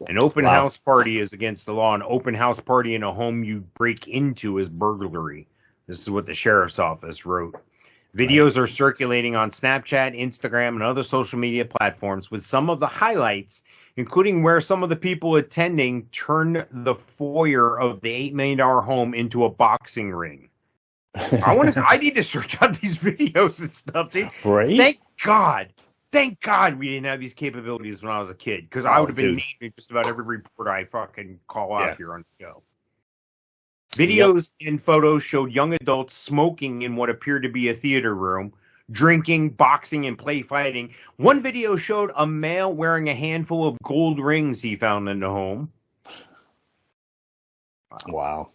An open house party is against the law. An open house party in a home you break into is burglary. This is what the sheriff's office wrote. Videos are circulating on Snapchat, Instagram, and other social media platforms, with some of the highlights, including where some of the people attending turned the foyer of the $8 million home into a boxing ring. I need to search out these videos and stuff, dude. Right? Thank God we didn't have these capabilities when I was a kid, because I would have been naming just about every report I fucking call out here on the show. Videos and photos showed young adults smoking in what appeared to be a theater room, drinking, boxing, and play fighting. One video showed a male wearing a handful of gold rings he found in the home. Wow.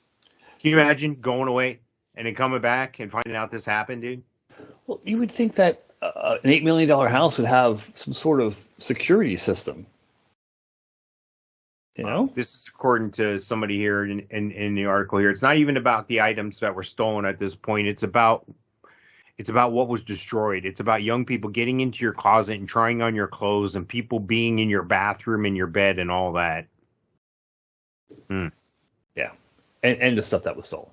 Can you imagine going away and then coming back and finding out this happened, dude? Well, you would think that an $8 million house would have some sort of security system. You know, this is according to somebody here in the article here. It's not even about the items that were stolen at this point. It's about what was destroyed. It's about young people getting into your closet and trying on your clothes, and people being in your bathroom and your bed and all that. Yeah, and the stuff that was stolen.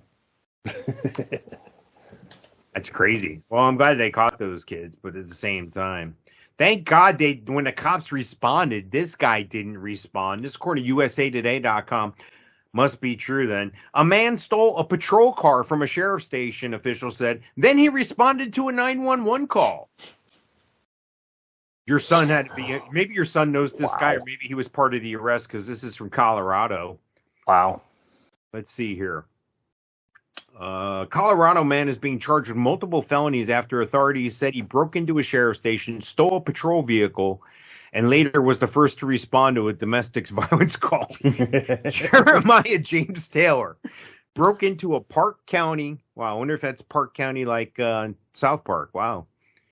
That's crazy. Well, I'm glad they caught those kids, but at the same time, thank God when the cops responded, this guy didn't respond. This according to USAtoday.com. Must be true then. A man stole a patrol car from a sheriff's station, official said. Then he responded to a 911 call. Your son had to be, maybe your son knows this guy, or maybe he was part of the arrest because this is from Colorado. Wow. Let's see here. Colorado man is being charged with multiple felonies after authorities said he broke into a sheriff's station, stole a patrol vehicle, and later was the first to respond to a domestic violence call. Jeremiah James Taylor broke into a Park County. Wow, I wonder if that's Park County like South Park. Wow.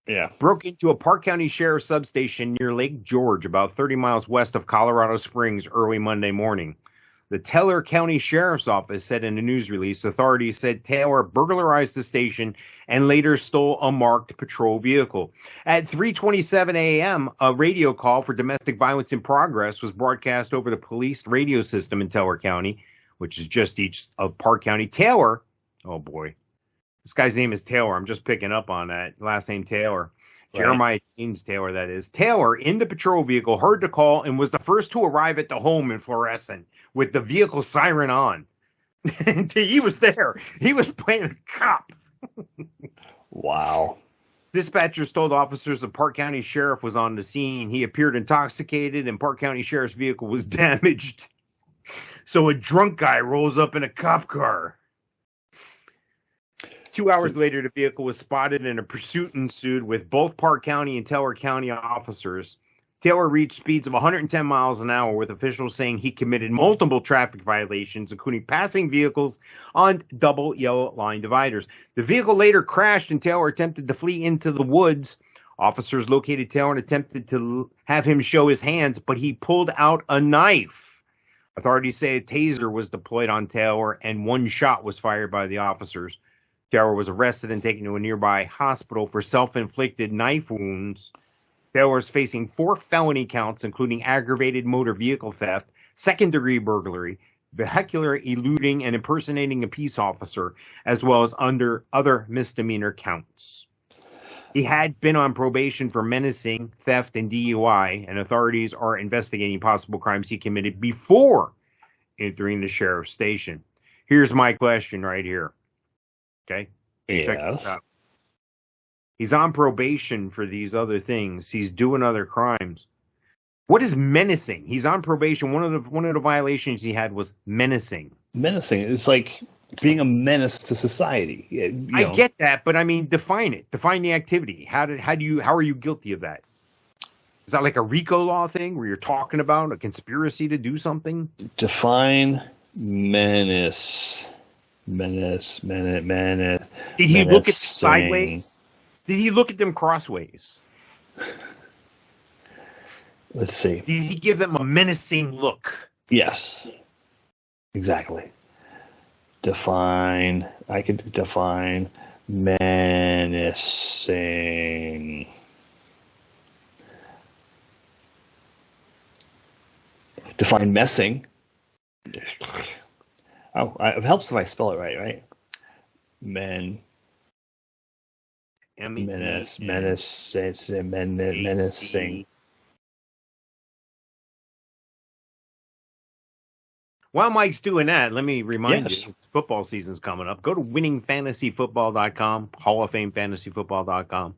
Yeah. Broke into a Park County Sheriff's substation near Lake George, about 30 miles west of Colorado Springs, early Monday morning. The Teller County Sheriff's Office said in a news release, authorities said Taylor burglarized the station and later stole a marked patrol vehicle. At 3:27 a.m., a radio call for domestic violence in progress was broadcast over the police radio system in Teller County, which is just east of Park County. Taylor, oh boy, this guy's name is Taylor. I'm just picking up on that. Last name Taylor. Right. Jeremiah James Taylor, that is. Taylor, in the patrol vehicle, heard the call and was the first to arrive at the home in Florissant with the vehicle siren on. He was there. He was playing a cop. Wow. Dispatchers told officers the Park County Sheriff was on the scene. He appeared intoxicated and Park County Sheriff's vehicle was damaged. So a drunk guy rolls up in a cop car. 2 hours later, the vehicle was spotted and a pursuit ensued with both Park County and Teller County officers. Taylor reached speeds of 110 miles an hour, with officials saying he committed multiple traffic violations, including passing vehicles on double yellow line dividers. The vehicle later crashed and Taylor attempted to flee into the woods. Officers located Taylor and attempted to have him show his hands, but he pulled out a knife. Authorities say a taser was deployed on Taylor and one shot was fired by the officers. Taylor was arrested and taken to a nearby hospital for self-inflicted knife wounds. Taylor is facing 4 felony counts, including aggravated motor vehicle theft, second-degree burglary, vehicular eluding and impersonating a peace officer, as well as under other misdemeanor counts. He had been on probation for menacing, theft, and DUI, and authorities are investigating possible crimes he committed before entering the sheriff's station. Here's my question right here. Okay? Check this out. He's on probation for these other things. He's doing other crimes. What is menacing? He's on probation. One of the violations he had was menacing. Menacing. It's like being a menace to society. I get that, but I mean, define it. Define the activity. How are you guilty of that? Is that like a RICO law thing where you're talking about a conspiracy to do something? Define menace. Menace. Did he look at them sideways? Did he look at them crossways? Let's see. Did he give them a menacing look? Yes. Exactly. I could define menacing. Define messing. Oh, it helps if I spell it right? Menacing. While Mike's doing that, let me remind you, it's football season's coming up. Go to winningfantasyfootball.com, Hall of Fame fantasyfootball.com.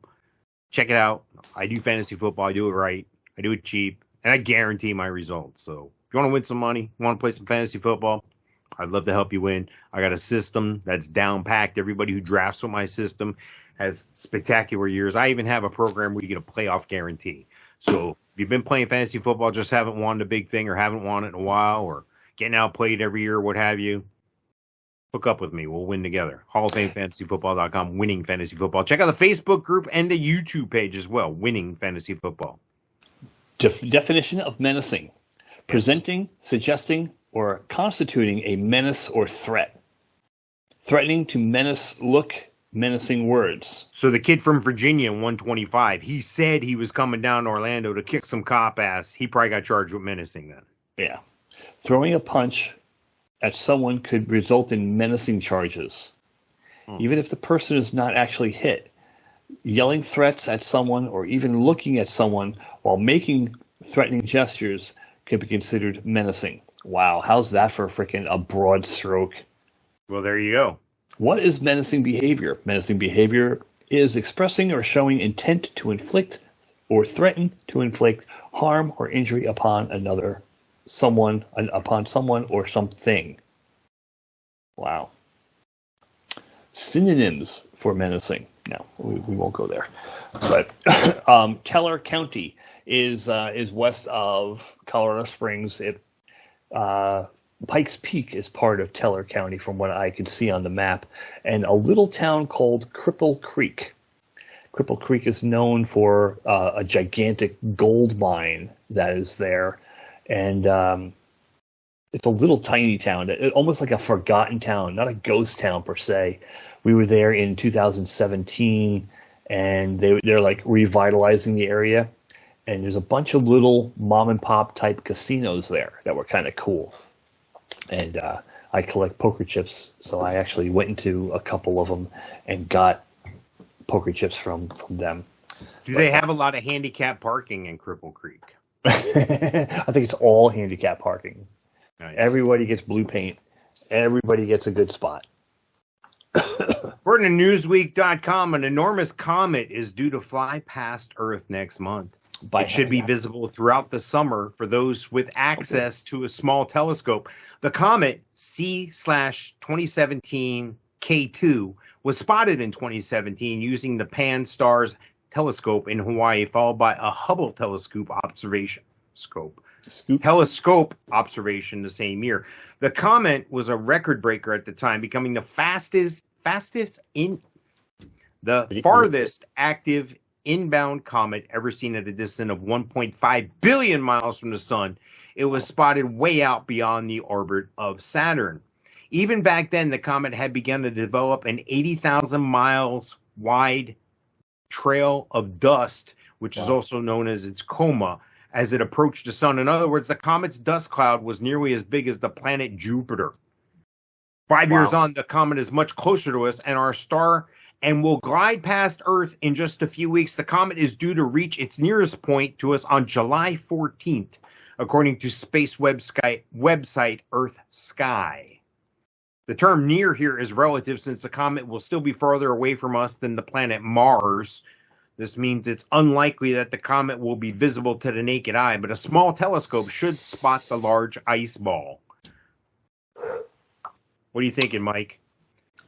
Check it out. I do fantasy football. I do it right. I do it cheap. And I guarantee my results. So if you want to win some money, you want to play some fantasy football, I'd love to help you win. I got a system that's down-packed. Everybody who drafts with my system has spectacular years. I even have a program where you get a playoff guarantee. So if you've been playing fantasy football, just haven't won the big thing or haven't won it in a while or getting outplayed every year, what have you, hook up with me. We'll win together. Hall of Fame fantasyfootball.com, Winning Fantasy Football. Check out the Facebook group and the YouTube page as well, Winning Fantasy Football. Definition of menacing. Presenting, suggesting, or constituting a menace or threat. Threatening to menace, look, menacing words. So the kid from Virginia, 125, he said he was coming down to Orlando to kick some cop ass. He probably got charged with menacing then. Yeah. Throwing a punch at someone could result in menacing charges. Even if the person is not actually hit. Yelling threats at someone or even looking at someone while making threatening gestures could be considered menacing. Wow, how's that for a broad stroke? Well, there you go. What is menacing behavior? Menacing behavior is expressing or showing intent to inflict or threaten to inflict harm or injury upon someone or something. Wow. Synonyms for menacing. No, we won't go there. But Teller County is west of Colorado Springs. Pikes Peak is part of Teller County from what I could see on the map, and a little town called Cripple Creek. Cripple Creek is known for a gigantic gold mine that is there, and it's a little tiny town, almost like a forgotten town, not a ghost town per se. We were there in 2017, and they're like revitalizing the area, and there's a bunch of little mom and pop type casinos there that were kind of cool. And I collect poker chips, so I actually went into a couple of them and got poker chips from them. Do they have a lot of handicap parking in Cripple Creek? I think it's all handicap parking. Nice. Everybody gets blue paint. Everybody gets a good spot. According to Newsweek.com, an enormous comet is due to fly past Earth next month. It should be visible throughout the summer for those with access to a small telescope. The comet C/2017 K2 was spotted in 2017 using the Pan-STARRS telescope in Hawaii, followed by a Hubble telescope observation the same year. The comet was a record breaker at the time, becoming the farthest active inbound comet ever seen at a distance of 1.5 billion miles from the sun. It was spotted way out beyond the orbit of Saturn. Even back then, the comet had begun to develop an 80,000 miles wide trail of dust, which is also known as its coma, as it approached the sun. In other words, the comet's dust cloud was nearly as big as the planet Jupiter. 5 years on, the comet is much closer to us and our star, and will glide past Earth in just a few weeks. The comet is due to reach its nearest point to us on July 14th, according to space website Earth Sky. The term near here is relative, since the comet will still be farther away from us than the planet Mars. This means it's unlikely that the comet will be visible to the naked eye, but a small telescope should spot the large ice ball. What are you thinking, Mike?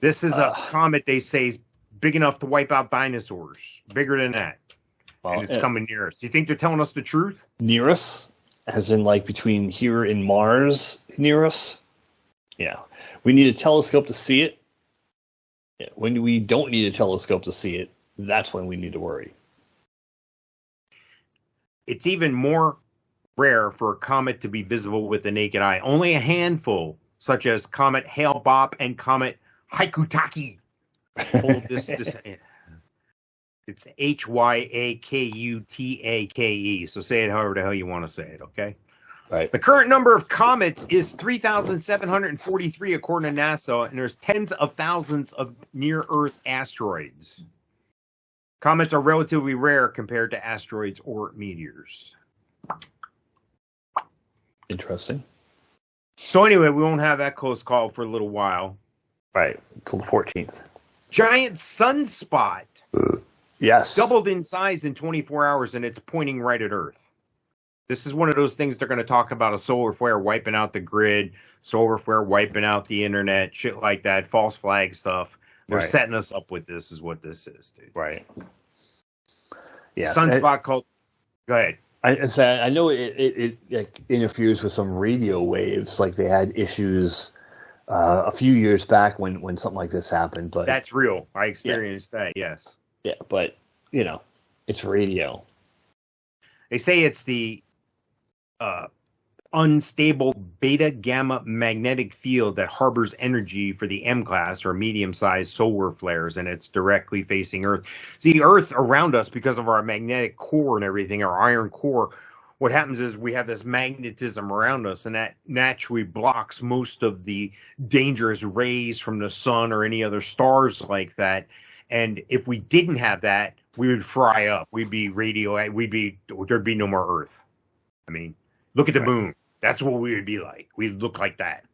This is a comet they say is big enough to wipe out dinosaurs. Bigger than that. And it's coming near us. You think they're telling us the truth? Near us? As in like between here and Mars near us? Yeah. We need a telescope to see it. Yeah. When we don't need a telescope to see it, that's when we need to worry. It's even more rare for a comet to be visible with the naked eye. Only a handful, such as Comet Hale-Bopp and Comet Hyakutake, hold this. It's Hyakutake. So say it however the hell you want to say it, okay? Right. The current number of comets is 3,743 according to NASA, and there's tens of thousands of near-Earth asteroids. Comets are relatively rare compared to asteroids or meteors. Interesting. So anyway, we won't have that close call for a little while. Right, until the 14th. Giant sunspot. Yes. Doubled in size in 24 hours, and it's pointing right at Earth. This is one of those things they're going to talk about, a solar flare wiping out the grid, solar flare wiping out the internet, shit like that, false flag stuff. They're setting us up with this, is what this is, dude. Right. Yeah. Sunspot called. Go ahead. I know it interferes with some radio waves, like they had issues a few years back when something like this happened. But that's real. I experienced that, yes. Yeah, but, it's radio. They say it's the unstable beta gamma magnetic field that harbors energy for the M class or medium-sized solar flares, and it's directly facing Earth. See, Earth around us, because of our magnetic core and everything, our iron core, what happens is we have this magnetism around us, and that naturally blocks most of the dangerous rays from the sun or any other stars like that. And if we didn't have that, we would fry up. There'd be no more Earth. I mean, look at the moon. That's what we would be like. We'd look like that.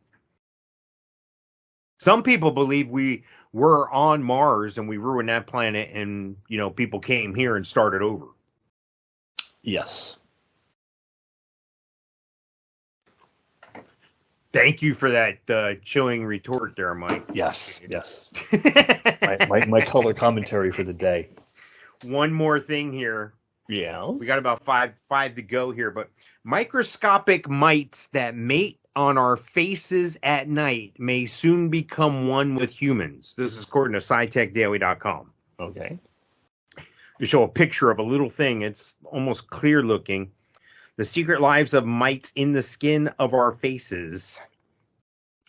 Some people believe we were on Mars and we ruined that planet, and people came here and started over. Yes. Thank you for that chilling retort there, Mike. Yes. my color commentary for the day. One more thing here. Yeah. We got about five to go here, but microscopic mites that mate on our faces at night may soon become one with humans. This is according to SciTechDaily.com. Okay. They show a picture of a little thing. It's almost clear looking. The secret lives of mites in the skin of our faces.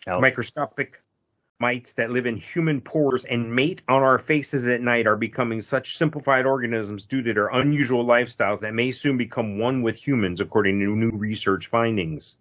Oh. Microscopic mites that live in human pores and mate on our faces at night are becoming such simplified organisms due to their unusual lifestyles that may soon become one with humans, according to new research findings.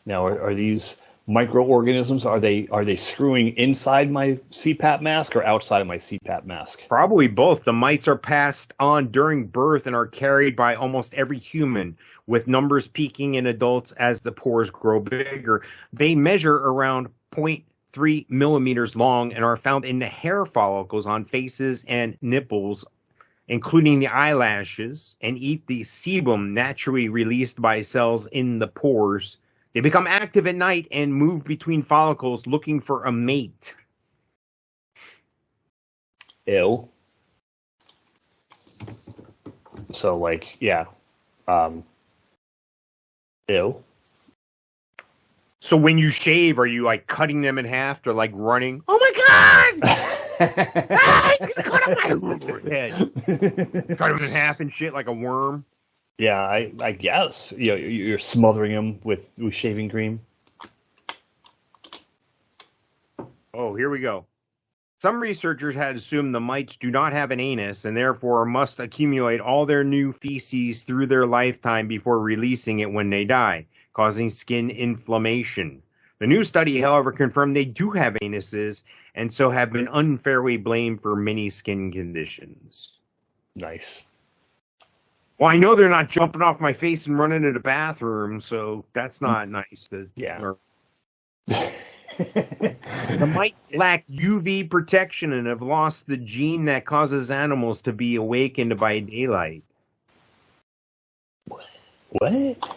Now, are these microorganisms, are they screwing inside my CPAP mask or outside of my CPAP mask? Probably both. The mites are passed on during birth and are carried by almost every human, with numbers peaking in adults as the pores grow bigger. They measure around 0.3 millimeters long and are found in the hair follicles on faces and nipples, including the eyelashes, and eat the sebum naturally released by cells in the pores. They become active at night and move between follicles looking for a mate. Ew. So, yeah. Ew. So when you shave, are you cutting them in half? They're running. Oh my God! He's gonna cut off my head. Cut them in half and shit like a worm. Yeah, I guess. You're smothering them with shaving cream. Oh, here we go. Some researchers had assumed the mites do not have an anus and therefore must accumulate all their new feces through their lifetime before releasing it when they die, causing skin inflammation. The new study, however, confirmed they do have anuses and so have been unfairly blamed for many skin conditions. Nice. Well, I know they're not jumping off my face and running to the bathroom, so that's not nice. Yeah. The mites lack UV protection and have lost the gene that causes animals to be awakened by daylight. What?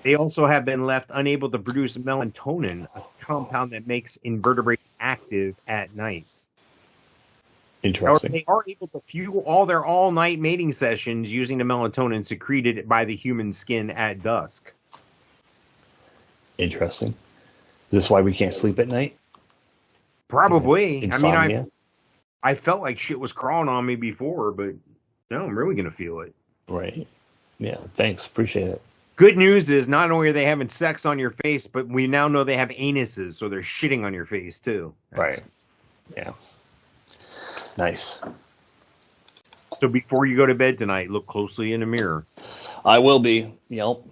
They also have been left unable to produce melatonin, a compound that makes invertebrates active at night. Interesting. They are able to fuel all their all-night mating sessions using the melatonin secreted by the human skin at dusk. Interesting. Is this why we can't sleep at night? Probably. Insomnia? I mean, I felt like shit was crawling on me before, but now I'm really going to feel it. Right. Yeah, thanks. Appreciate it. Good news is not only are they having sex on your face, but we now know they have anuses, so they're shitting on your face, too. Right. Yeah. Nice. So before you go to bed tonight, look closely in the mirror. I will be. Yep.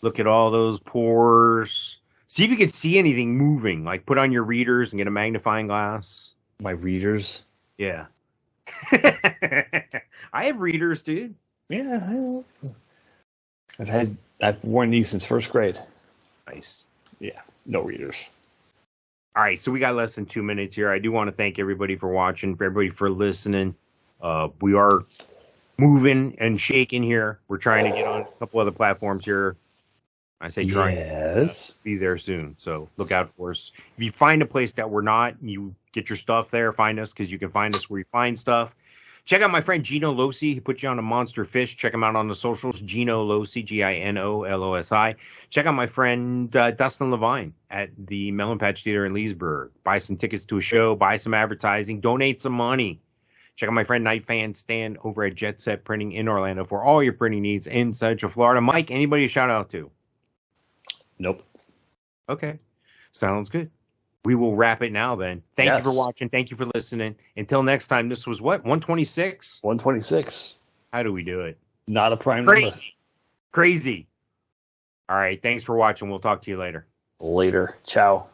Look at all those pores. See if you can see anything moving. Put on your readers and get a magnifying glass. My readers? Yeah. I have readers, dude. Yeah, I know. I've worn these since first grade. Nice. Yeah, no readers. All right, so we got less than 2 minutes here. I do want to thank everybody for watching, for everybody for listening. We are moving and shaking here. We're trying to get on a couple other platforms here. I say trying. Yes. Be there soon, so look out for us. If you find a place that we're not, you get your stuff there, find us, because you can find us where you find stuff. Check out my friend Gino Losi. He put you on a Monster Fish. Check him out on the socials. Gino Losi, Ginolosi. Check out my friend Dustin Levine at the Melon Patch Theater in Leesburg. Buy some tickets to a show. Buy some advertising. Donate some money. Check out my friend Night Fan Stan over at Jet Set Printing in Orlando for all your printing needs in Central Florida. Mike, anybody to shout out to? Nope. Okay. Sounds good. We will wrap it now then. Thank you for watching. Thank you for listening. Until next time, this was what? 126? 126. How do we do it? Not a prime number. Crazy. All right. Thanks for watching. We'll talk to you later. Later. Ciao.